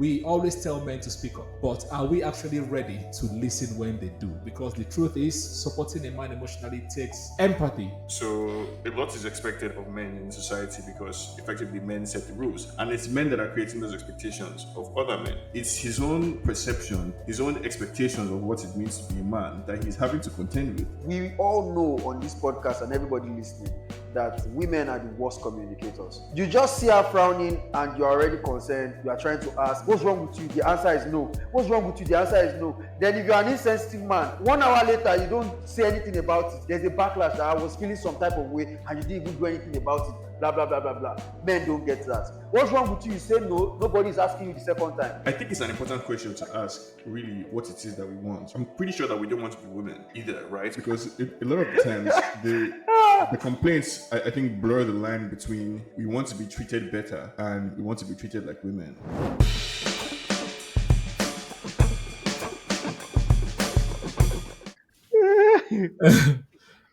we always tell men to speak up, but are we actually ready to listen when they do? Because the truth is, supporting a man emotionally takes empathy. So a lot is expected of men in society because effectively men set the rules. And it's men that are creating those expectations of other men. It's his own perception, his own expectations of what it means to be a man that he's having to contend with. We all know on this podcast and everybody listening that women are the worst communicators. You just see her frowning and you're already concerned. You are trying to ask, what's wrong with you? The answer is no. What's wrong with you? The answer is no. Then if you're an insensitive man, 1 hour later, you don't say anything about it. There's a backlash that I was feeling some type of way and you didn't even do anything about it. Blah, blah, blah, blah, blah. Men don't get that. What's wrong with you? You say no. Nobody's asking you the second time. I think it's an important question to ask, really, what it is that we want. I'm pretty sure that we don't want to be women either, right? Because a lot of the times, the complaints, I think, blur the line between we want to be treated better and we want to be treated like women.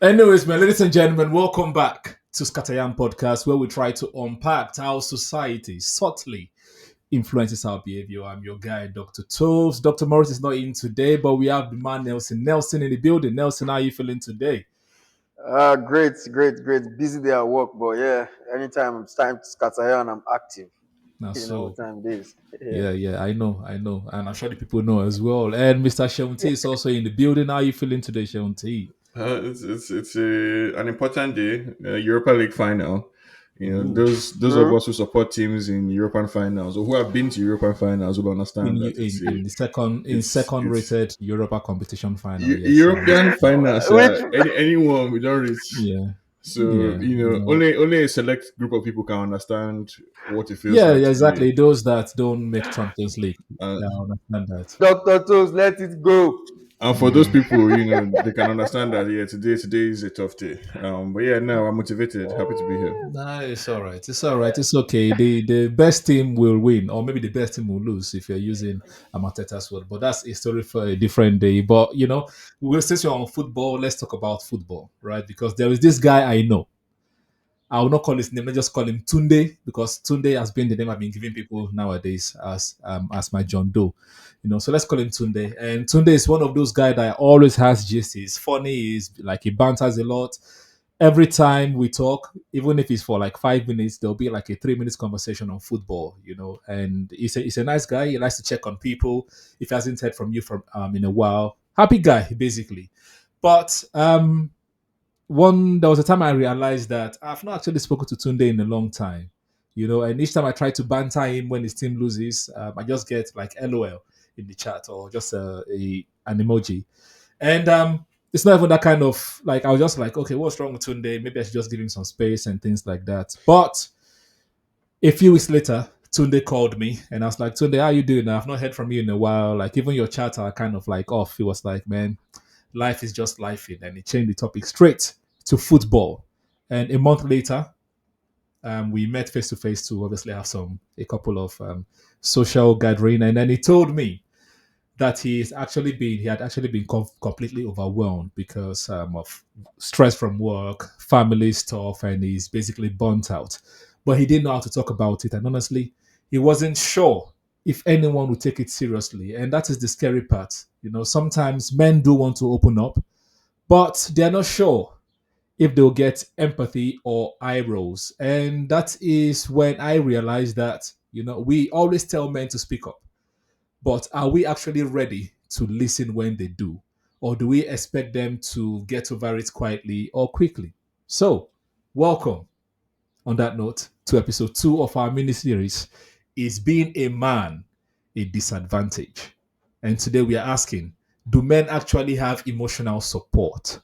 Anyways, man, ladies and gentlemen, welcome back to ScatterYarn podcast, where we try to unpack how society subtly influences our behavior. I'm your guy, Dr. Toves. Dr. Morris is not in today, but we have the man Nelson. Nelson in the building. Nelson, how are you feeling today? Great. Busy day at work, but yeah, anytime it's time to scatter and I'm active. Now, You know so what time it is. yeah, I know, and I'm sure the people know as well. And Mr. Seun T is also in the building. How are you feeling today, Seun T? It's an important day, Europa League final. You know, Ooh. those of us who support teams in European finals or who have been to European finals will understand that In the second it's rated Europa competition final. Yes, European finals. Which Anyone we don't reach. yeah, So yeah, only a select group of people can understand what it feels yeah, like yeah, to be. exactly. Those that don't make Champions League, Uh, yeah, I understand that. Dr. Toes, let it go. and for those people, they can understand that. Yeah, today is a tough day. But yeah, no, I'm motivated. Happy to be here. No, it's all right. It's all right. It's okay. The best team will win, or maybe the best team will lose if you're using Amateta's word. But that's a story for a different day. But since you're on football, let's talk about football, right? Because there is this guy I know. I will not call his name. Let's just call him Tunde, because Tunde has been the name I've been giving people nowadays as my John Doe. So let's call him Tunde. And Tunde is one of those guys that always has gist. He's funny. He's like, he banters a lot. Every time we talk, even if it's for like 5 minutes, there'll be like a 3 minutes conversation on football. And he's a nice guy. He likes to check on people. If he hasn't heard from you from in a while, happy guy basically. But there was a time I realized that I've not actually spoken to Tunde in a long time. And each time I try to banter him when his team loses, I just get like LOL in the chat, or just an emoji. And it's not even that kind of, like, I was just like, okay, what's wrong with Tunde? Maybe I should just give him some space and things like that. But a few weeks later, Tunde called me and I was like, Tunde, how you doing? I've not heard from you in a while. Like, even your chat are kind of like off. He was like, man, life is just life. And he changed the topic straight to football. And a month later, we met face to face to obviously have a couple of social gathering. And then he told me that he had actually been completely overwhelmed because of stress from work, family stuff, and he's basically burnt out. But he didn't know how to talk about it. And honestly, he wasn't sure if anyone would take it seriously. And that is the scary part. Sometimes men do want to open up, but they're not sure if they'll get empathy or eye rolls. And that is when I realized that, we always tell men to speak up, but are we actually ready to listen when they do? Or do we expect them to get over it quietly or quickly? So, welcome, on that note, to episode 2 of our miniseries, Is Being a Man a Disadvantage? And today we are asking, do men actually have emotional support?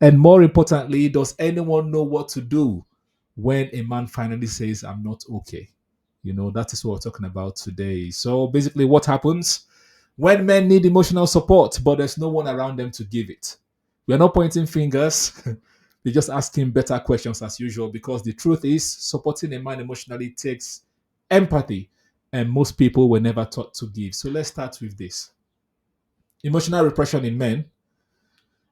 And more importantly, does anyone know what to do when a man finally says, I'm not okay? That is what we're talking about today. So basically, what happens when men need emotional support, but there's no one around them to give it? We're not pointing fingers. We're just asking better questions as usual, because the truth is, supporting a man emotionally takes empathy, and most people were never taught to give. So let's start with this. Emotional repression in men.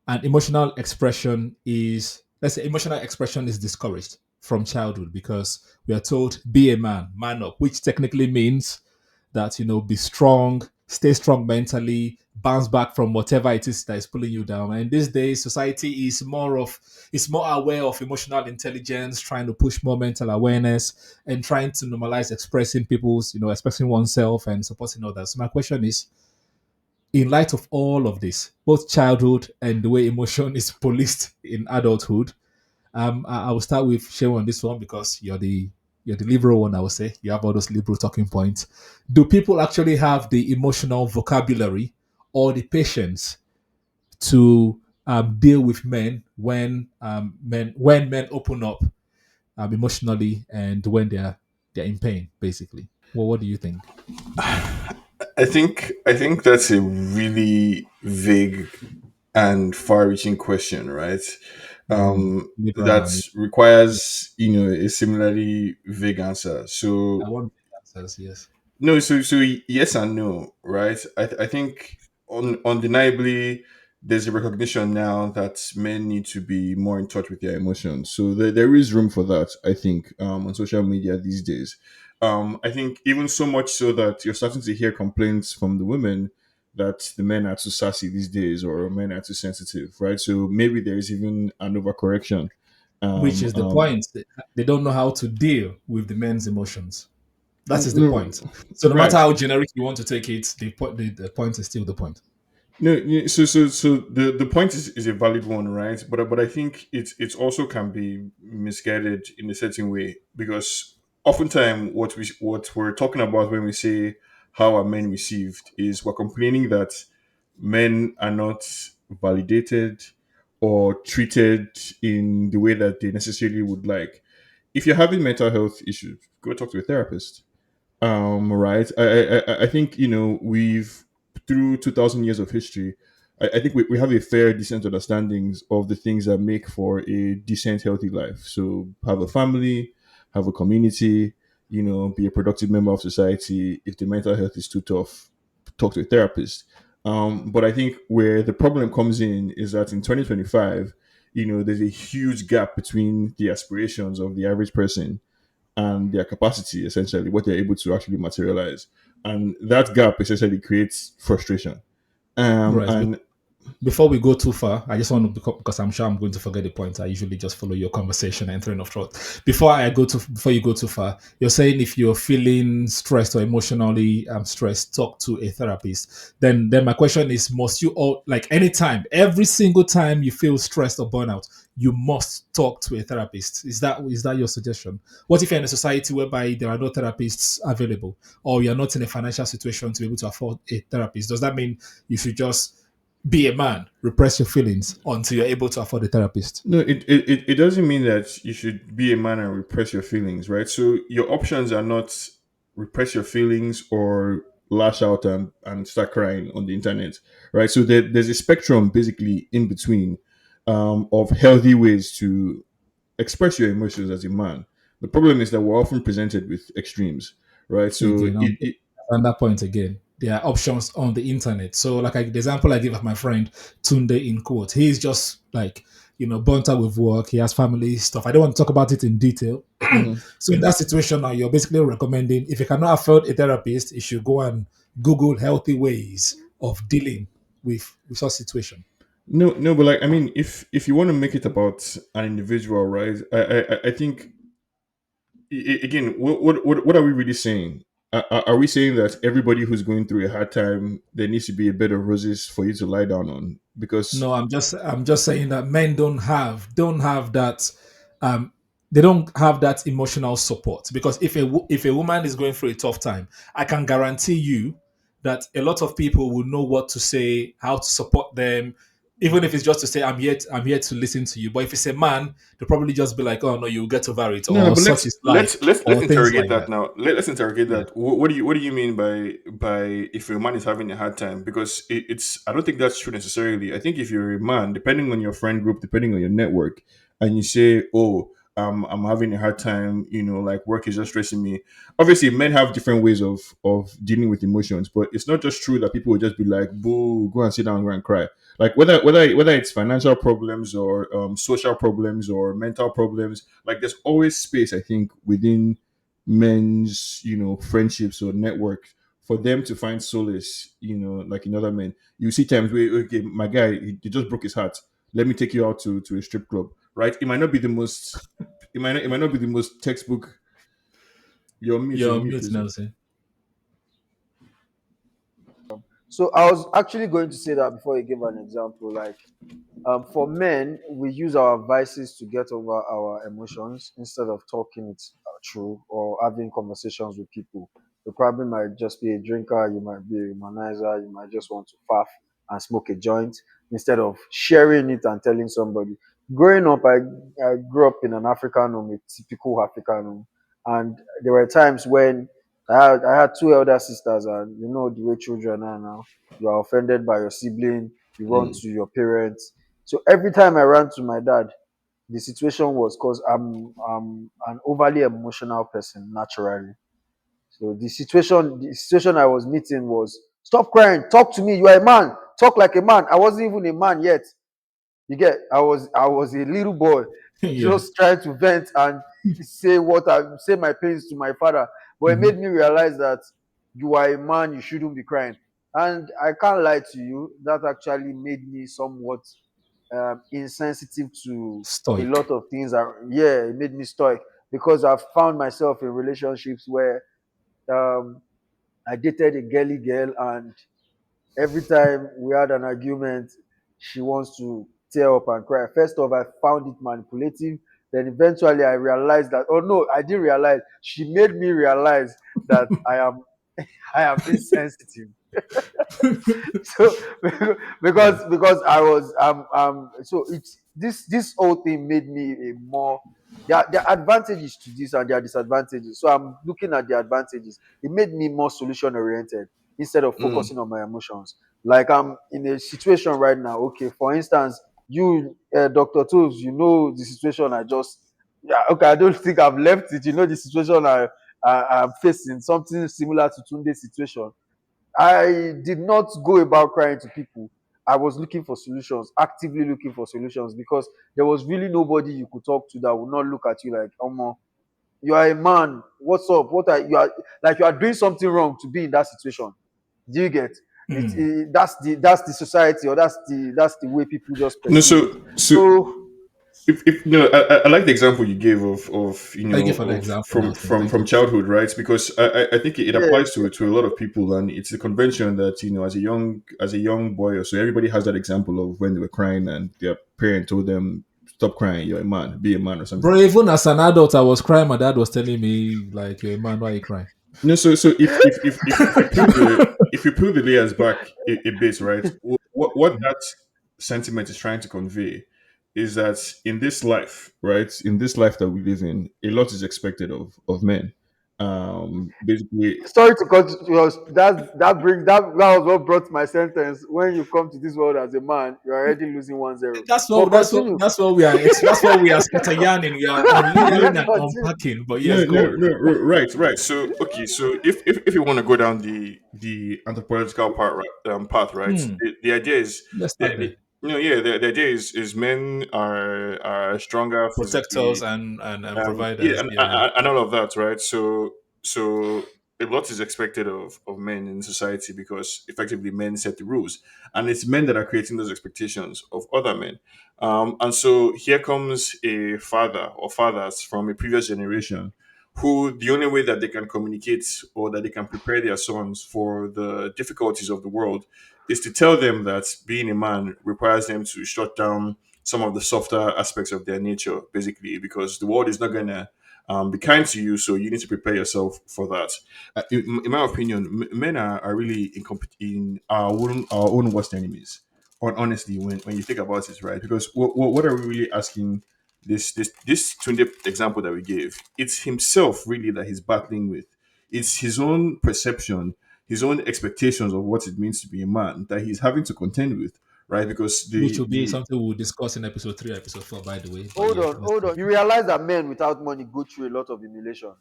And emotional expression is discouraged from childhood, because we are told, be a man, man up, which technically means that be strong, stay strong mentally, bounce back from whatever it is that is pulling you down. And these days, society is more aware of emotional intelligence, trying to push more mental awareness and trying to normalize expressing expressing oneself and supporting others. So my question is, in light of all of this, both childhood and the way emotion is policed in adulthood, I will start with Shewa on this one because you're the liberal one. I would say you have all those liberal talking points. Do people actually have the emotional vocabulary or the patience to deal with men when men open up emotionally and when they're in pain, basically? Well, what do you think? I think that's a really vague and far-reaching question, right? Liberal That and requires a similarly vague answer. I So want answers. Yes, no, so yes and no, right? I think undeniably there's a recognition now that men need to be more in touch with their emotions. So there is room for that. I think on social media these days. I think even so much so that you're starting to hear complaints from the women that the men are too sassy these days or men are too sensitive, right? So maybe there is even an overcorrection. which Um, is the um, point. They don't know how to deal with the men's emotions. That is the no, point. So no matter right. how generic you want to take it, the point is still the point. No, so the point is a valid one, right? But I think it's also can be misguided in a certain way because oftentimes what we're talking about when we say how are men received is we're complaining that men are not validated or treated in the way that they necessarily would like. If you're having mental health issues, go talk to a therapist. Right. I think we've through 2,000 years of history. I think we have a fair, decent understandings of the things that make for a decent, healthy life. So have a family, have a community, be a productive member of society. If the mental health is too tough, talk to a therapist. But I think where the problem comes in is that in 2025, there's a huge gap between the aspirations of the average person and their capacity, essentially, what they're able to actually materialize. And that gap essentially creates frustration. Right. And Before we go too far, I just want to, because I'm sure I'm going to forget the point. I usually just follow your conversation and train of thought. Before you go too far, you're saying if you're feeling stressed or emotionally stressed, talk to a therapist. Then my question is, must you all like anytime, every single time you feel stressed or burnout, you must talk to a therapist? Is that your suggestion? What if you're in a society whereby there are no therapists available, or you're not in a financial situation to be able to afford a therapist? Does that mean you should just be a man, repress your feelings until you're able to afford a therapist? no, it doesn't mean that you should be a man and repress your feelings, right? So your options are not repress your feelings or lash out and start crying on the internet, right? So there's a spectrum basically in between of healthy ways to express your emotions as a man. The problem is that we're often presented with extremes, right? So Again, on that point again, there are options on the internet. So, like the example I give of my friend Tunde in quote, he's just like, burnt out with work. He has family stuff. I don't want to talk about it in detail. mhm. So, in that situation, now you're basically recommending if you cannot afford a therapist, you should go and Google healthy ways of dealing with such situation. No, but like I mean, if you want to make it about an individual, right? I think again, what are we really saying? Are we saying that everybody who's going through a hard time, there needs to be a bed of roses for you to lie down on? Because No, I'm just saying that men don't have that um they don't have that emotional support, because if a woman is going through a tough time, I can guarantee you that a lot of people will know what to say, how to support them, even if it's just to say I'm here to listen to you. But if it's a man, they'll probably just be like, oh no, you'll get over it, no, or but such let's is life, let's let's let's or things interrogate like that that. now. Let's interrogate Yeah. that. What do you mean by if a man is having a hard time? Because it's I don't think that's true necessarily. I think if you're a man, depending on your friend group, depending on your network, and you say, "Oh, I'm having a hard time," like work is just stressing me. Obviously, men have different ways of dealing with emotions, but it's not just true that people will just be like, "Boo, go and sit down, go and cry." Like whether it's financial problems or social problems or mental problems, like there's always space I think within men's friendships or network for them to find solace, like in other men. You see times where, okay, my guy, he just broke his heart. Let me take you out to a strip club, right? It might not be the most, it might not be the most textbook. You're You're mute, mute, please. Nelson. So I was actually going to say that before you give an example. Like, for men, we use our vices to get over our emotions instead of talking it through or having conversations with people. You probably might just be a drinker, you might be a womanizer, you might just want to faff and smoke a joint instead of sharing it and telling somebody. Growing up, I grew up in an African home, a typical African home, and there were times when I had two elder sisters, and you know the way children are now. You are offended by your sibling, you run Mm, to your parents. So every time I ran to my dad, the situation was because I'm an overly emotional person naturally. So the situation I was meeting was, stop crying, talk to me, you are a man, talk like a man. I wasn't even a man yet. You get, I was a little boy Yeah. just trying to vent and say my pains to my father. But it Mhm. made me realize that you are a man, you shouldn't be crying. And I can't lie to you, that actually made me somewhat insensitive to a lot Stoic. of things. Yeah, it made me stoic because I've found myself in relationships where um, I dated a girly girl, and every time we had an argument, she wants to tear up and cry. First off, I found it manipulative. Then eventually I realized that, oh no, I didn't realize. She made me realize that I am insensitive. So because I was so it's this whole thing made me a more, there are advantages to this and there are disadvantages. So I'm looking at the advantages. It made me more solution oriented instead of mm. focusing on my emotions. Like, I'm in a situation right now. Okay, for instance, you, Dr. Toves, you know the situation I just, yeah, okay, I don't think I've left it. You know the situation I'm facing, something similar to Tunde's situation. I did not go about crying to people. I was looking for solutions, actively looking for solutions, because there was really nobody you could talk to that would not look at you like, Omo, you are a man. What's up? What are you are like? You are doing something wrong to be in that situation. Do you get it? Mm. That's the society, or that's the way people just No, perceive it. so So if no, I like the example you gave of Thank you for the of example, from Nelson. from Thank from you. childhood, right? Because I think it yeah, applies to a lot of people, and it's a convention that as a young boy or so, everybody has that example of when they were crying and their parent told them, "Stop crying, you're a man, be a man," or something. Bro, even as an adult, I was crying. My dad was telling me, like, "You're a man, why are you crying?" No, so if you peel the layers back a bit, right? What Mhm. that sentiment is trying to convey is that in this life, right, in this life that we live in, a lot is expected of men. Basically, sorry to cut you off. That was what brought my sentence. When you come to this world as a man, you're already losing 1-0. That's But what that's what continue. that's what we are. That's what we are scatterYarning. We are unlayering and Continue. unpacking. But yes, no, go no, on. no, right, right. So okay, so if you want to go down the anthropological path, right? Hmm. The idea is Let's start the there. yeah, the idea is men are stronger Protectors physically, and yeah, providers. and, Yeah, yeah. and all of that, right? So a lot is expected of men in society because effectively men set the rules, and it's men that are creating those expectations of other men. And so here comes a father or fathers from a previous generation who the only way that they can communicate or that they can prepare their sons for the difficulties of the world is to tell them that being a man requires them to shut down some of the softer aspects of their nature, basically, because the world is not going to be kind to you, so you need to prepare yourself for that. In my opinion, men are really in our own worst enemies. Honestly, when you think about it, right? Because what are we really asking? This Tunde example that we gave, it's himself really that he's battling with. It's his own perception, his own expectations of what it means to be a man that he's having to contend with, right? Because Which the will be the something we'll discuss in episode 3, episode 4, by the way. But Hold yeah, on, let's hold go. on. You realize that men without money go through a lot of humiliation,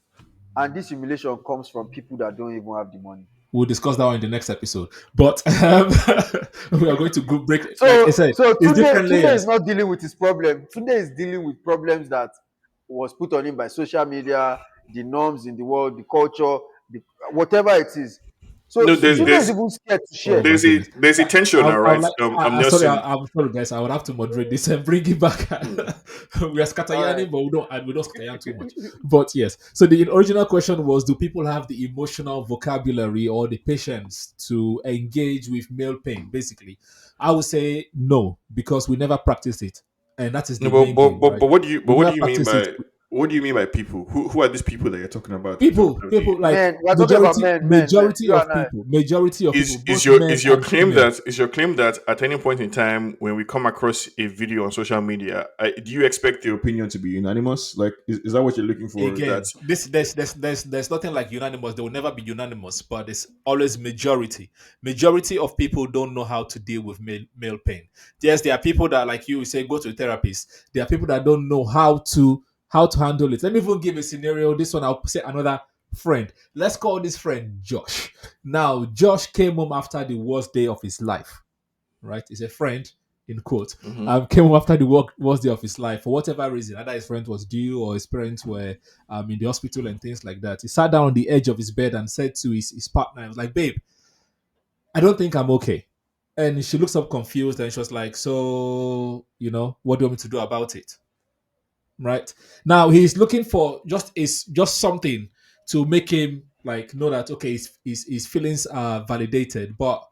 and this humiliation comes from people that don't even have the money. We'll discuss that one in the next episode. But we are going to group break. Like I So said, so it's Tunde different Tunde is layers. not dealing with his problem. Tunde is dealing with problems that was put on him by social media, the norms in the world, the culture, the, whatever it is. So No, Tunde is Yes. even scared to Oh share. my goodness. there's a tension now, I would right? like. Sorry, Nelson. I'm sorry, guys. I would have to moderate this and bring it back. We are All right. scatteryanning, but we don't scatteryan too much. But yes. So the original question was: do people have the emotional vocabulary or the patience to engage with male pain? Basically, I would say no because we never practice it, and that is No, the main thing, right? but We what never do you mean practice it. by people? Who are these people that you're talking about in terms People, of people the like Men, we're talking about majority, men. majority You of and I. people, majority of people, both is men your and claim female. that at any point in time when we come across a video on social media, do you expect the opinion to be unanimous? Like, is that what you're looking for? That Again, this there's nothing like unanimous. There will never be unanimous, but it's always majority. Majority of people don't know how to deal with male pain. Yes, there are people that, like you say, go to a therapist. There are people that don't know how to handle it. Let me even give a scenario. This one, I'll say another friend. Let's call this friend Josh. Now, Josh came home after the worst day of his life, right? He's a friend in quote. Mhm. Came home after the worst day of his life for whatever reason. Either his friend was due or his parents were in the hospital and things like that. He sat down on the edge of his bed and said to his partner, "I was like, babe, I don't think I'm okay." And she looks up confused and she was like, "So, what do you want me to do about it?" Right now he's looking for just something to make him like know that okay his feelings are validated, but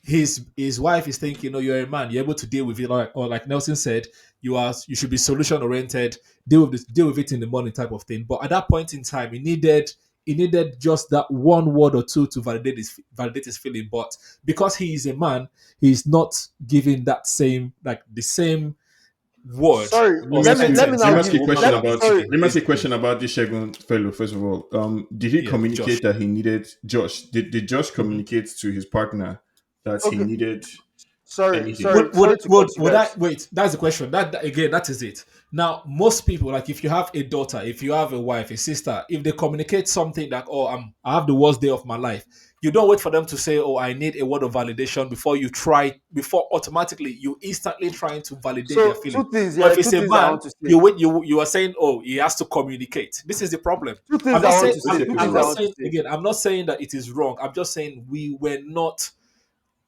his wife is thinking, no, you're a man, you're able to deal with it, or like Nelson said, you should be solution oriented, deal with it in the morning type of thing. But at that point in time he needed just that one word or two to validate his feeling, but because he is a man, he's not giving that same like the same word Sorry, or let me sentence now Let me that ask the give. you a woman question Let will be about sorry. giving, let me ask you a basically. question about this Shagun fellow. First of all, did he Yeah, communicate Josh. that he needed Josh? Did Josh Mhm. communicate to his partner that he Okay. needed Sorry, anything? sorry, Would would sorry to would cut you would I guys. wait? That's the question. Again, that is it. Now, most people, like if you have a daughter, if you have a wife, a sister, if they communicate something like, "Oh, I have the worst day of my life," you don't wait for them to say, "Oh, I need a word of validation," before automatically you instantly trying to validate their So feeling. two things, But yeah, if it's two a things I man, want to say. you wait, you are saying, "Oh, he has to communicate." This is the problem. Two I'm things not I want saying to Let's say. take Two it I'm things I not over. want to saying say. again. I'm not saying that it is wrong. I'm just saying we were not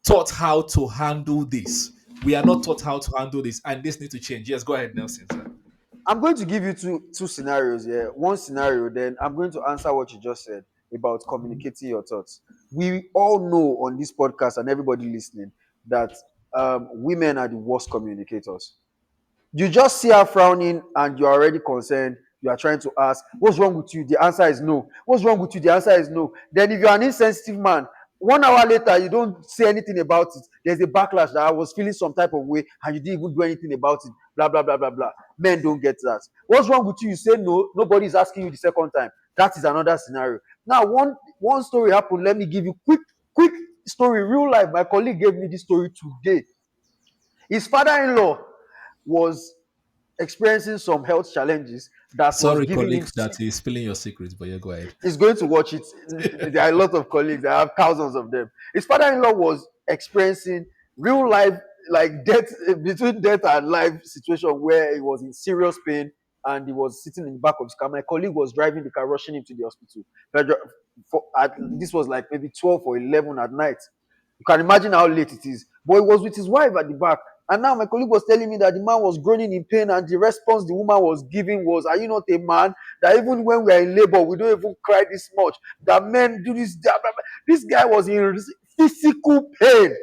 taught how to handle this. We are not taught how to handle this, and this needs to change. Yes, go ahead, Nelson, sir. I'm going to give you two scenarios here. One scenario, then I'm going to answer what you just said about communicating your thoughts. We all know on this podcast and everybody listening that women are the worst communicators. You just see her frowning and you're already concerned. You are trying to ask, what's wrong with you? The answer is no. What's wrong with you? The answer is no. Then, if you're an insensitive man, 1 hour later, you don't say anything about it. There's a backlash that I was feeling some type of way and you didn't even do anything about it. Blah, blah, blah, blah, blah. Men don't get that. What's wrong with you? You say no. Nobody's asking you the second time. That is another scenario. Now, one story happened. Let me give you quick story. Real life. My colleague gave me this story today. His father-in-law was experiencing some health challenges that was Sorry, giving him. colleague, that is spilling your secrets, but yeah, go ahead. He's going to watch it. There are a lot of colleagues. I have thousands of them. His father-in-law was experiencing real life, like death, between death and life situation where he was in serious pain and he was sitting in the back of his car. My colleague was driving the car, rushing him to the hospital. This was like maybe 12 or 11 at night. You can imagine how late it is. But he was with his wife at the back. And now my colleague was telling me that the man was groaning in pain, and the response the woman was giving was, "Are you not a man? That even when we are in labor, we don't even cry this much. That men do this." This guy was in physical pain.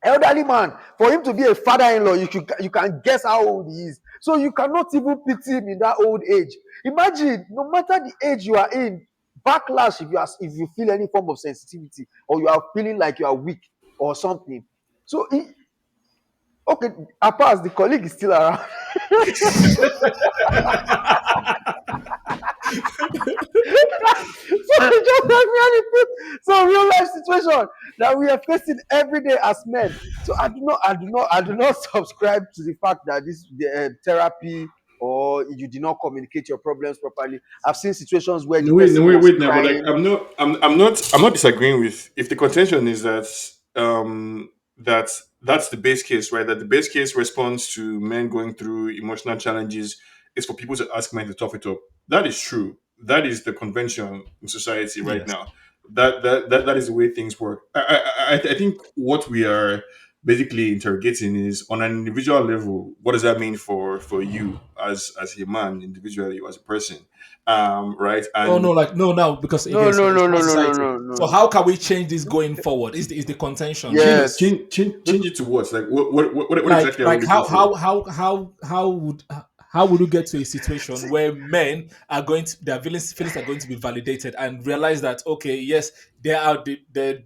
Elderly man, for him to be a father-in-law, you can guess how old he is. So you cannot even pity him in that old age. Imagine, no matter the age you are in, backlash if you feel any form of sensitivity or you are feeling like you are weak or something. So okay, apart the colleague is still around. So he just let me put some real life situation that we are facing every day as men. So I do not subscribe to the fact that this therapy or you did not communicate your problems properly. I've seen situations where the No, person was wait now. But like, crying. I'm not disagreeing with if the contention is that that that's the base case, right? That the base case response to men going through emotional challenges is for people to ask men to tough it up. That is true. That is the convention in society right Yes. now. That is the way things work. I think what we are basically interrogating is on an individual level. What does that mean for you as a man individually or as a person, right? Oh no, And like no, now because No, again, no, it's no, about no, no, no, society. no, no, So no. how can we change this going forward? Is the contention? Yes. Because change it to what? Like what like exactly are we like looking for? how would you get to a situation where men are going to their feelings are going to be validated and realize that okay, yes, they are the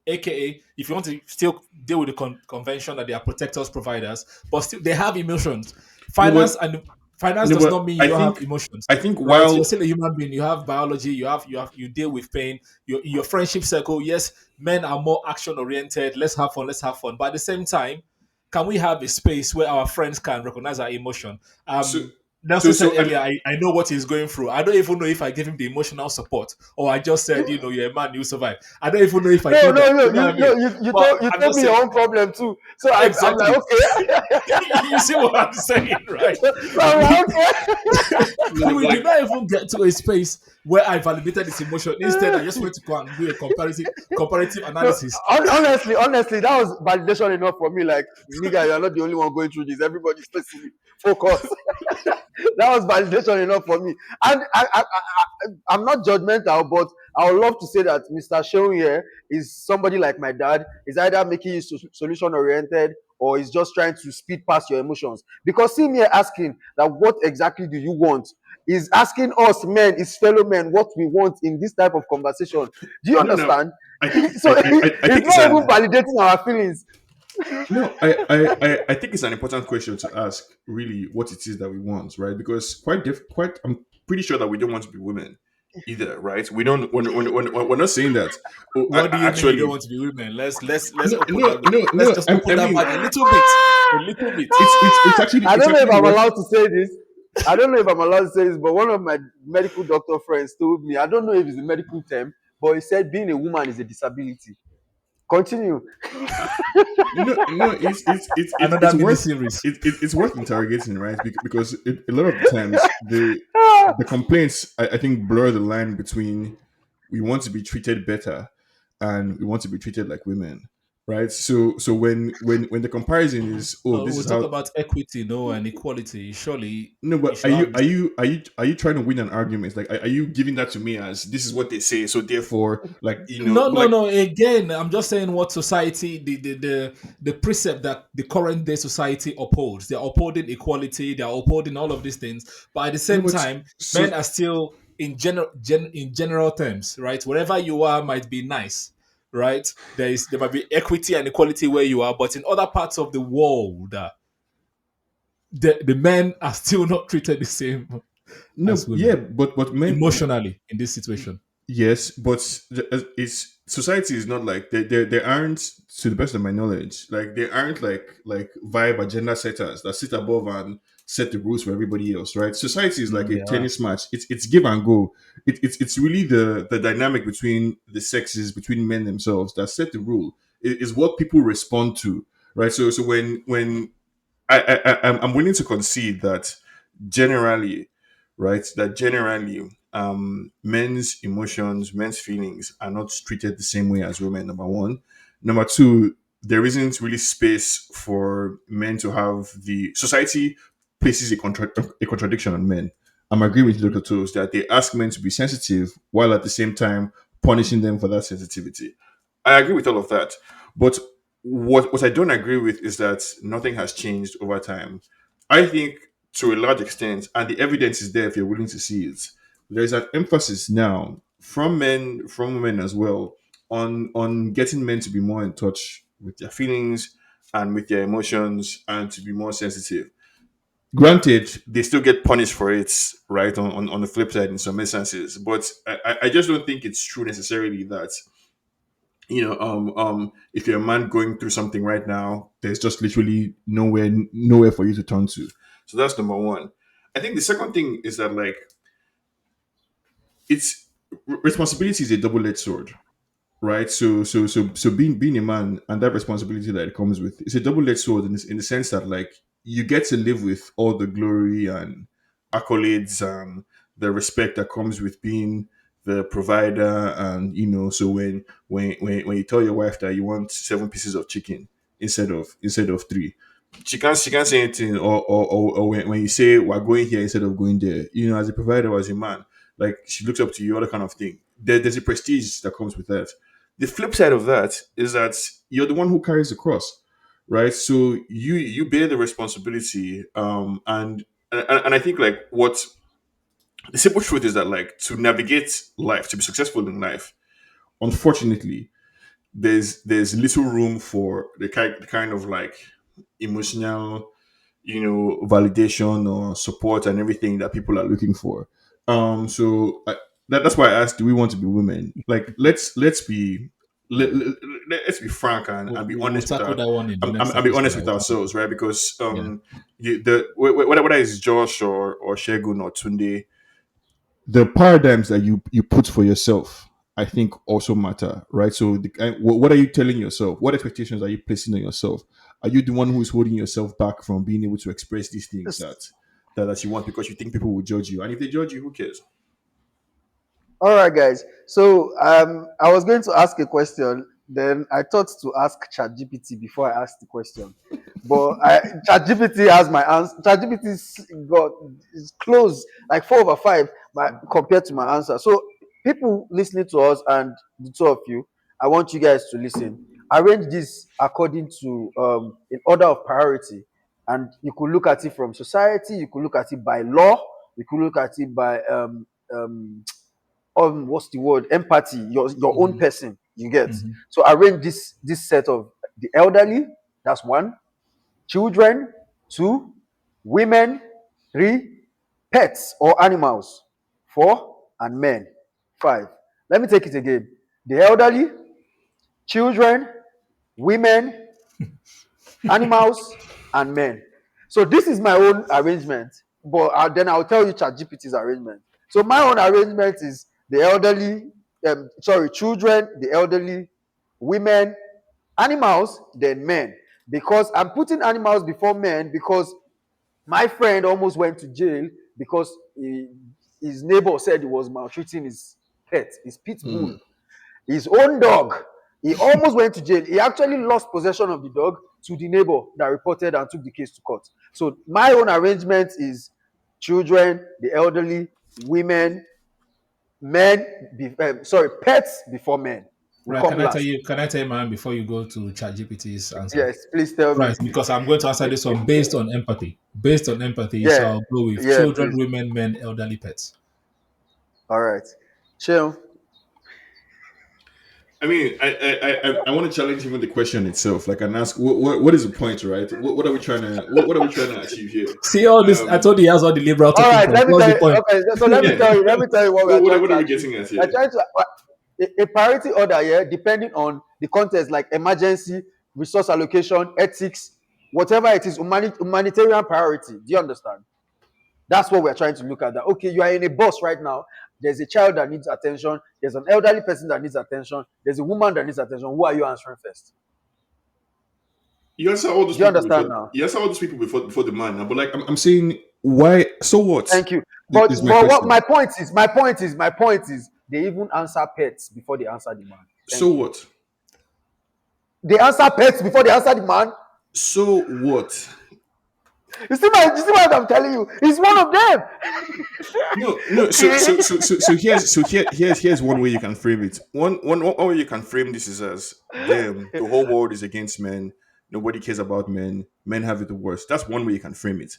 aka if you want to still deal with the convention that they are protectors providers, but still they have emotions. No, finance but and Finance no, does but not mean you don't have emotions, I think right? You're while still a human being. You have biology. You deal with pain. Your friendship circle, yes, men are more action oriented. Let's have fun. Let's have fun. But at the same time, can we have a space where our friends can recognize our emotion? so Nelson said I mean, earlier, I know what he's going through. I don't even know if I gave him the emotional support or I just said, you're a man, you survive. I don't even know if I No, did no, that. no. You know what You I mean? no. You But told I'm just me saying, your own problem too. So I'm like, exactly. okay. You see what I'm saying, right? So I'm We, like, we did like not even get to a space where I validated this emotion. Instead, I just okay. went to go and do a comparative No, analysis. honestly, that was validation enough for me. Like, nigga, you're not the only one going through this. Everybody's facing it. Focus. That was validation enough for me. And I'm not judgmental, but I would love to say that Mr. Seun here is somebody like my dad. Is either making you solution oriented or is just trying to speed past your emotions. Because see me asking that what exactly do you want is asking us men, his fellow men, what we want in this type of conversation. Do you no, no. understand? I think So I it's think it's not even an validating our feelings. no. I think it's an important question to ask. Really, what it is that we want, right? Because quite. I'm pretty sure that we don't want to be women either, right? We don't. We're not saying that. Oh, What do you mean you don't actually, want to be women? Let's no, open no, that. no, Let's no. just open I that mean, bag a little bit, a little bit. I it's don't know if actually I'm worth. allowed to say this. I don't know if I'm allowed to say this, but one of my medical doctor friends told me, I don't know if it's a medical term, but he said being a woman is a disability. Continue. No, Another it's mini worth series. it's worth interrogating, right? Because a lot of the times the complaints I think blur the line between we want to be treated better and we want to be treated like women, right? So when the comparison is, oh, this We is talk how. about equity, no, and equality. Surely No, you but should have this. are you trying to win an argument? Like, are you giving that to me as this is what they say, so therefore, like, No, but no, like, no. Again, I'm just saying what society, the precept that the current day society upholds. They're upholding equality. They're upholding all of these things. But at the no, same but time, men so are still in general terms, right? Wherever you are might be nice, right? There might be equity and equality where you are, but in other parts of the world, the men are still not treated the same no, as women yeah, but men. emotionally in this situation. Yes, but it's society is not like they aren't, to the best of my knowledge, like they aren't like vibe agenda setters that sit above and set the rules for everybody else, right? Society is like Mm, a they are. tennis match. It's give and go. It's really the dynamic between the sexes, between men themselves that set the rule. It is what people respond to, right? So when I'm willing to concede that generally, right, that generally men's emotions, men's feelings are not treated the same way as women, number one. Number two, there isn't really space for men to have the society places a contradiction on men. I'm agreeing with Dr. Toes that they ask men to be sensitive while at the same time punishing them for that sensitivity. I agree with all of that. But what I don't agree with is that nothing has changed over time. I think to a large extent, and the evidence is there if you're willing to see it, there's an emphasis now from men, from women as well, on getting men to be more in touch with their feelings and with their emotions and to be more sensitive. Granted, they still get punished for it, right? On the flip side, in some instances, but I just don't think it's true necessarily that if you're a man going through something right now, there's just literally nowhere for you to turn to. So that's number one. I think the second thing is that, like, it's responsibility is a double-edged sword, right? So being a man and that responsibility that it comes with, it's a double-edged sword in the sense that, like, you get to live with all the glory and accolades and the respect that comes with being the provider, and so when you tell your wife that you want 7 pieces of chicken instead of three, she can't say anything, or when you say we're going here instead of going there, as a provider or as a man, like she looks up to you, all that kind of thing. There's a prestige that comes with that. The flip side of that is that you're the one who carries the cross, right? So you bear the responsibility, and I think like what the simple truth is that, like, to navigate life, to be successful in life, unfortunately, there's little room for the kind of like emotional, validation or support and everything that people are looking for. So that's why I asked, do we want to be women? Like, let's be frank, and be We'll honest with tackle our that one in the next and be episode. honest I with will tackle that. ourselves, right? Because Yeah. whether it's Josh or Shegun or Tunde, the paradigms that you put for yourself, I think, also matter, right? So what are you telling yourself? What expectations are you placing on yourself? Are you the one who is holding yourself back from being able to express these things that you want, because you think people will judge you? And if they judge you, who cares? All right, guys. So I was going to ask a question. Then I thought to ask ChatGPT before I asked the question, but ChatGPT has my answer. ChatGPT got is close, like 4/5, compared to my answer. So people listening to us and the two of you, I want you guys to listen. Arrange this according to in order of priority, and you could look at it from society. You could look at it by law. You could look at it by what's the word, empathy, your own Hmm. person, you get. Hmm. So arrange this set of the elderly, that's one, children, two, women, three, pets or animals, four, and men, five. Let me take it again: the elderly, children, women, animals, and men. So this is my own arrangement, but then I'll tell you ChatGPT's arrangement. So my own arrangement is the elderly, children, the elderly, women, animals, then men. Because I'm putting animals before men because my friend almost went to jail because his neighbor said he was maltreating his pet, his pit bull, his own dog. He almost went to jail. He actually lost possession of the dog to the neighbor that reported and took the case to court. So my own arrangement is children, the elderly, women, men, pets before men. We Right. come Can I tell last. you? Can I tell you mine before you go to ChatGPT's answer? Yes, please tell me. Right, because I'm going to answer this one based on empathy. Based on empathy, so Yeah, I'll go with yeah, children, please. women, men, elderly, pets. All right. Chill. I mean, I want to challenge even the question itself, like, and ask, what is the point, right? What are we trying to what are we trying to achieve here? See all this? I Um, told you he has all the liberal All talking right, points. let me What's tell the you. point? Okay, so let me yeah, tell you. Let me tell you what we are trying what to are we achieve. getting at We are here? trying to a priority order here, depending on the context, like emergency, resource allocation, ethics, whatever it is, humanitarian priority. Do you understand? That's what we're trying to look at. That okay, you are in a bus right now. There's a child that needs attention. There's an elderly person that needs attention. There's a woman that needs attention. Who are you answering first? You answer all those Do you people understand before now? you answer all those people before the man. But like, I'm saying, why? So what? Thank you. This But is my but what question. my point is they even answer pets before they answer the man. So Thank you. what? They answer pets before they answer the man. So what? You see what I'm telling you? He's one of them. No, no. Here's one way you can frame it. One way you can frame this is as, damn, the whole world is against men. Nobody cares about men. Men have it the worst. That's one way you can frame it.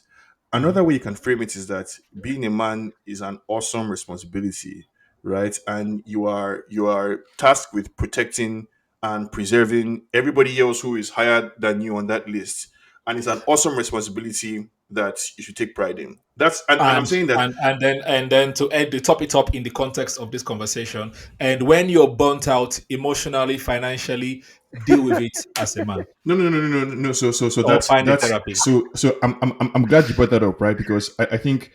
Mhm. Another way you can frame it is that being a man is an awesome responsibility, right? And you are tasked with protecting and preserving everybody else who is higher than you on that list. And it's an awesome responsibility that you should take pride in. And I'm And saying that, and then to end the top it up in the context of this conversation, and when you're burnt out emotionally, financially, deal with it as a man no. So or find a that's therapist. I'm glad you brought that up, right? Because I think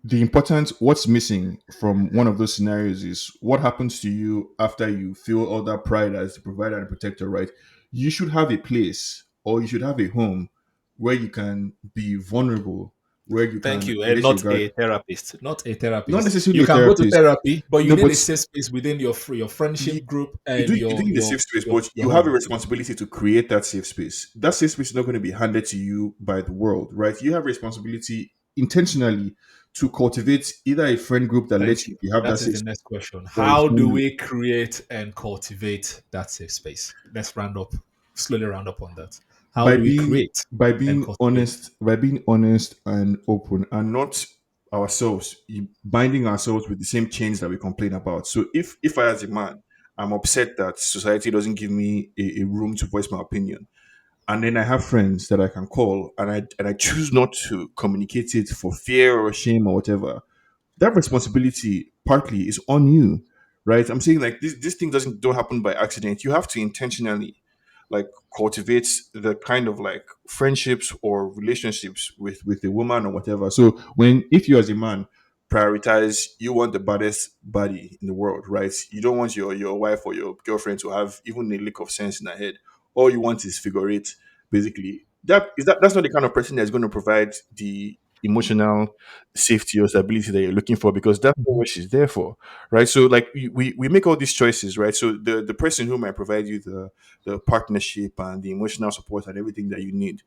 the important, what's missing from one of those scenarios is what happens to you after you feel all that pride as the provider and protector, right? You should have a place, or you should have a home where you can be vulnerable where you Thank can you. And let your not guard, a therapist. Not a not therapist. necessarily You a can go to therapist. therapy, but you No, need but a safe space within your you, friendship group you do and you do need a safe space, but your you have a home. responsibility to create that safe space. That safe space is not going to be handed to you by the world, right? You have a responsibility intentionally to cultivate either a friend group that lets Thank you you. have that That is safe the space next question. or a How do friend. we create and cultivate that safe space? Let's slowly round up on that. How by do we being create by and being cultivate? honest by being honest and open, and not ourselves binding ourselves with the same chains that we complain about. So if I, as a man, I'm upset that society doesn't give me a room to voice my opinion, and then I have friends that I can call, and I choose not to communicate it for fear or shame or whatever, that responsibility partly is on you, right? I'm saying, like, this thing doesn't don't happen by accident. You have to intentionally, like, cultivate the kind of, like, friendships or relationships with a woman or whatever. So when, if you as a man prioritize, you want the baddest body in the world, right? You don't want your wife or your girlfriend to have even a lick of sense in her head. All you want is figure eight, basically. That's not the kind of person that's going to provide the emotional safety or stability that you're looking for, because that's not Mhm. what she's there for, right? So, like, we make all these choices, right? So the person who might provide you the partnership and the emotional support and everything that you need,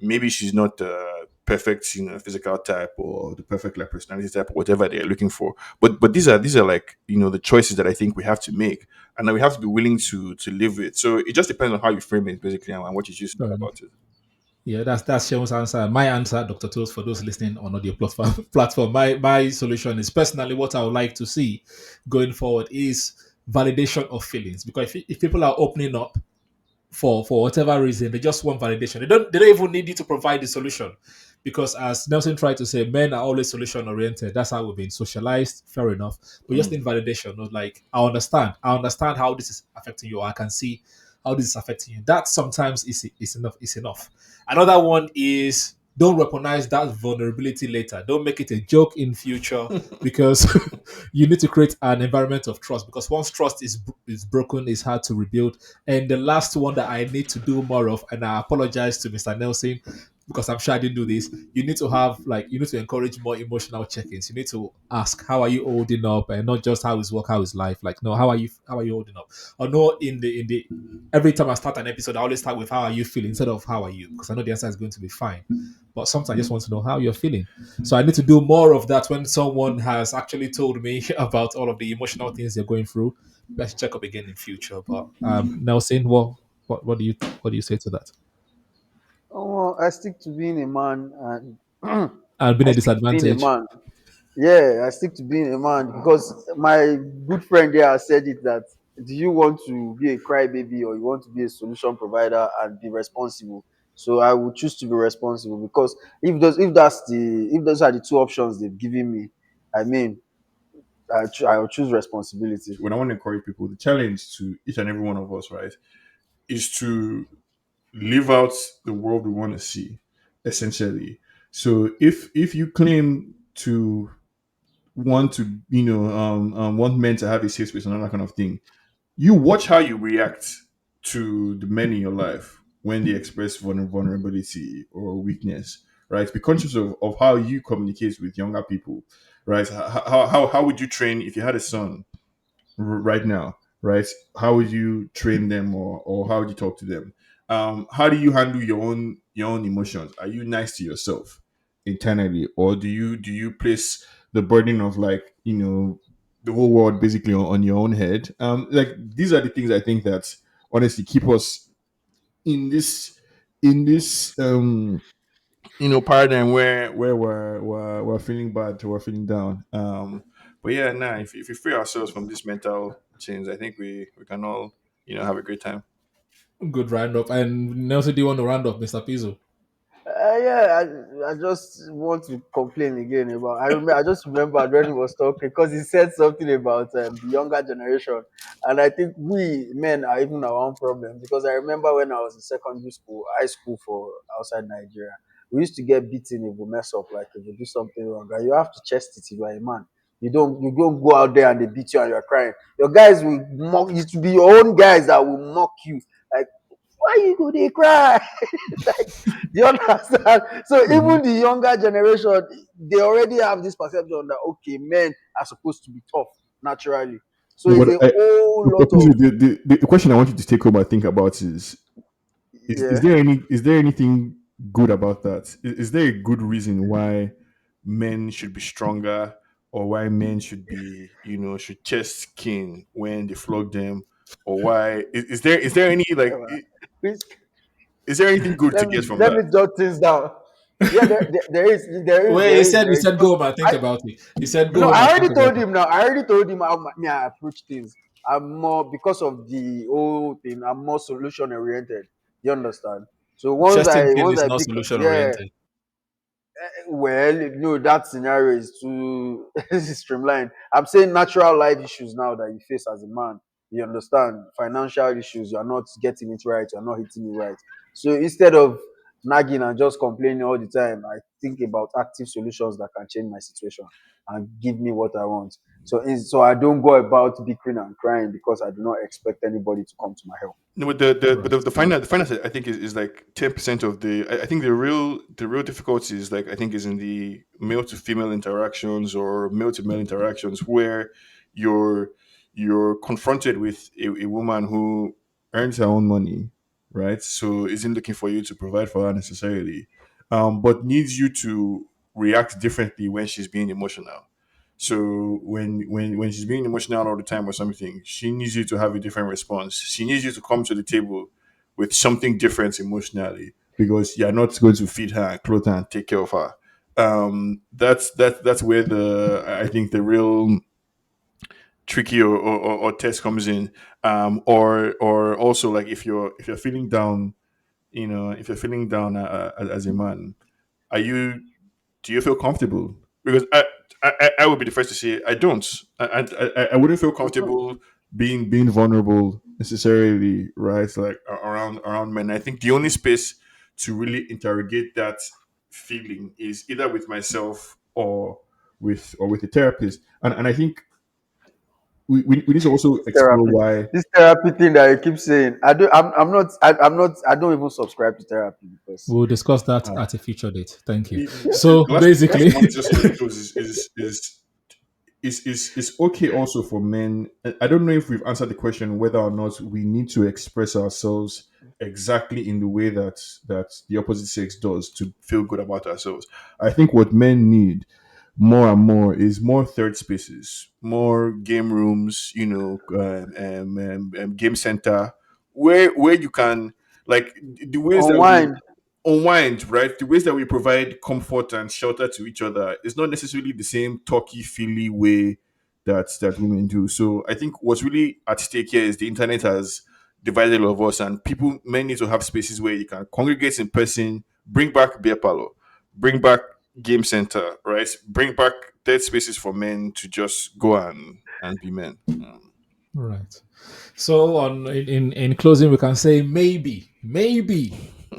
maybe she's not the perfect, physical type or the perfect, like, personality type or whatever they're looking for. But these are, like, the choices that I think we have to make, and that we have to be willing to live with. So it just depends on how you frame it, basically, and what you choose to Fair do enough. about it. Yeah, that's Sean's answer. My answer, Dr. Tools, for those listening on audio platform, my solution is, personally, what I would like to see going forward is validation of feelings. Because if people are opening up for whatever reason, they just want validation. They don't even need you to provide the solution. Because, as Nelson tried to say, men are always solution oriented. That's how we've been socialized. Fair enough. We just need validation. Not like, I understand how this is affecting you. Or I can see how this is affecting you. That sometimes is enough. Is enough. Another one is, don't weaponize that vulnerability later. Don't make it a joke in future, because you need to create an environment of trust. Because once trust is broken, it's hard to rebuild. And the last one that I need to do more of, and I apologize to Mr. Nelson, because I'm sure I didn't do this. You need to encourage more emotional check-ins. You need to ask, how are you holding up, and not just how is work, how is life. Like, no, how are you holding up? Or no, in the every time I start an episode, I always start with, how are you feeling, instead of how are you, because I know the answer is going to be fine. But sometimes I just want to know how you're feeling. So I need to do more of that when someone has actually told me about all of the emotional things they're going through. Let's check up again in future. But Nelson, what do you say to that? Oh, I stick to being a man, and And being I a stick to being a disadvantage. man. Yeah, I stick to being a man because my good friend there has said it that, do you want to be a crybaby or you want to be a solution provider and be responsible? So I would choose to be responsible, because if those are the two options they've given me, I mean, I will choose responsibility. When I want to encourage people, the challenge to each and every one of us, right, is to live out the world we want to see, essentially. So if you claim to want to, want men to have a safe space and all that kind of thing, you watch how you react to the men in your life when they express vulnerability or weakness, right? Be conscious of how you communicate with younger people, right? How would you train, if you had a son right now, right? How would you train them, or how would you talk to them? How do you handle your own emotions? Are you nice to yourself internally, or do you place the burden of, like, the whole world basically on your own head? Like, these are the things I think that honestly keep us in this paradigm where we're feeling bad, we're feeling down. But yeah, nah, if we free ourselves from this mental chains, I think we can all, have a great time. Good roundup. And Nelson, do you want to round up, Mr. Pizzo? Yeah, I just want to complain again about. I just remembered when he was talking, because he said something about the younger generation, and I think we men are even our own problem, because I remember when I was in secondary school, high school for outside Nigeria, we used to get beaten if we mess up, like if you do something wrong, and you have to chest it if you are a man. You don't go out there and they beat you and you're crying. Your guys will mock. It will be your own guys that will mock you. Like, Why you go they cry? Like, do you understand? So Mhm. even the younger generation, they already have this perception that okay, men are supposed to be tough naturally. So No, it's but a whole lot Opposite, of the question I want you to take home and think about is yeah. there anything good about that? Is there a good reason why men should be stronger, or why men should be, should chest skin when they flog them, or why is there any like Please, is there anything good to let me get from let that? me jot things down. Yeah, Wait, he said go home and think I about it. He said go no, home I and think already about told it. him now. I already told him how me I approach things. I'm more because of the whole thing. I'm more solution oriented. You understand? So Chesting thin once is I not pick, solution yeah. oriented. Well, no, that scenario is too streamlined. I'm saying natural life issues now that you face as a man. You understand? Financial issues, you're not getting it right, you're not hitting it right. So instead of nagging and just complaining all the time, I think about active solutions that can change my situation and give me what I want. So I don't go about bickering and crying because I do not expect anybody to come to my help. No, but Right. the finance I think is like 10% of the. I think the real difficulty is like I think is in the male to female interactions or male to male interactions where you're you're confronted with a woman who earns her own money, right? So isn't looking for you to provide for her necessarily, but needs you to react differently when she's being emotional. So when she's being emotional all the time or something, she needs you to have a different response. She needs you to come to the table with something different emotionally because you're not going to feed her and clothe her and take care of her. That's where the I think the real tricky or test comes in. Or also like if you're feeling down, if you're feeling down as a man, are you do you feel comfortable? Because I would be the first to say I don't. I wouldn't feel comfortable being vulnerable necessarily, right? Like around men. I think the only space to really interrogate that feeling is either with myself or with a therapist. And I think we need to also This explore therapy, why. this therapy thing that you keep saying, I'm not, I don't even subscribe to therapy because We'll discuss that Uh, at a future date. Thank you. the So the last basically, thing I want to just say to those is okay also for men. I don't know if we've answered the question whether or not we need to express ourselves exactly in the way that the opposite sex does to feel good about ourselves. I think what men need more and more is more third spaces, more game rooms, game center, where you can like the ways that we unwind. unwind, right? The ways that we provide comfort and shelter to each other is not necessarily the same talky, feely way that women do. So I think what's really at stake here is the internet has divided all of us, and people may need to have spaces where you can congregate in person, bring back beer parlor, bring back game center, right? Bring back dead spaces for men to just go and be men. right. So in closing, we can say maybe,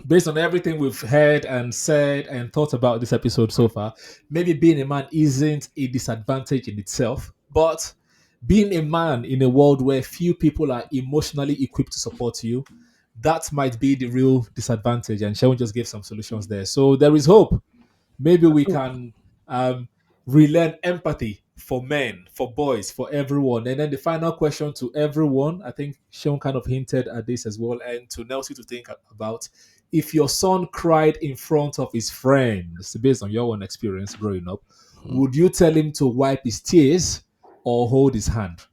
based on everything we've heard and said and thought about this episode so far, maybe being a man isn't a disadvantage in itself, but being a man in a world where few people are emotionally equipped to support you, that might be the real disadvantage. And Sharon just gave some solutions there. So there is hope. Maybe we can um, relearn empathy for men, for boys, for everyone. And then the final question to everyone, I think Sean kind of hinted at this as well, and to Nelson to think about: if your son cried in front of his friends, based on your own experience growing up, would you tell him to wipe his tears or hold his hand?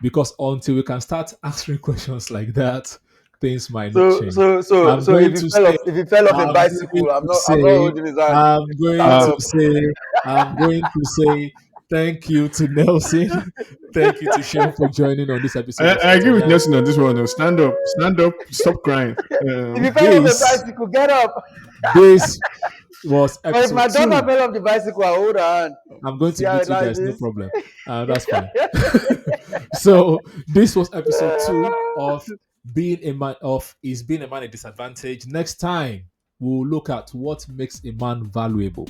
Because until we can start answering questions like that, things might not change. I'm So going to say, if he fell off a I'm going bicycle, to I'm not say, holding his hand. I'm going Stand to up. say, I'm going to say thank you to Nelson. Thank you to Sean for joining on this episode of I agree with ScatterYarn. Nelson on this one. Though. Stand up, stop crying. If he fell off a This, bicycle, get up. this was But if my episode daughter 2. fell off the bicycle, I hold her hand. I'm going See to how beat it you like guys, no this? problem. That's fine. So this was episode 2 of being a man of is being a man a disadvantage. Next time we'll look at what makes a man valuable.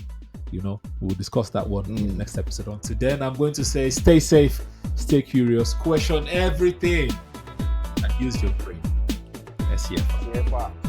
We'll discuss that one in the next episode. Until then, I'm going to say stay safe, stay curious, question everything, and use your brain. SCF. SCFR.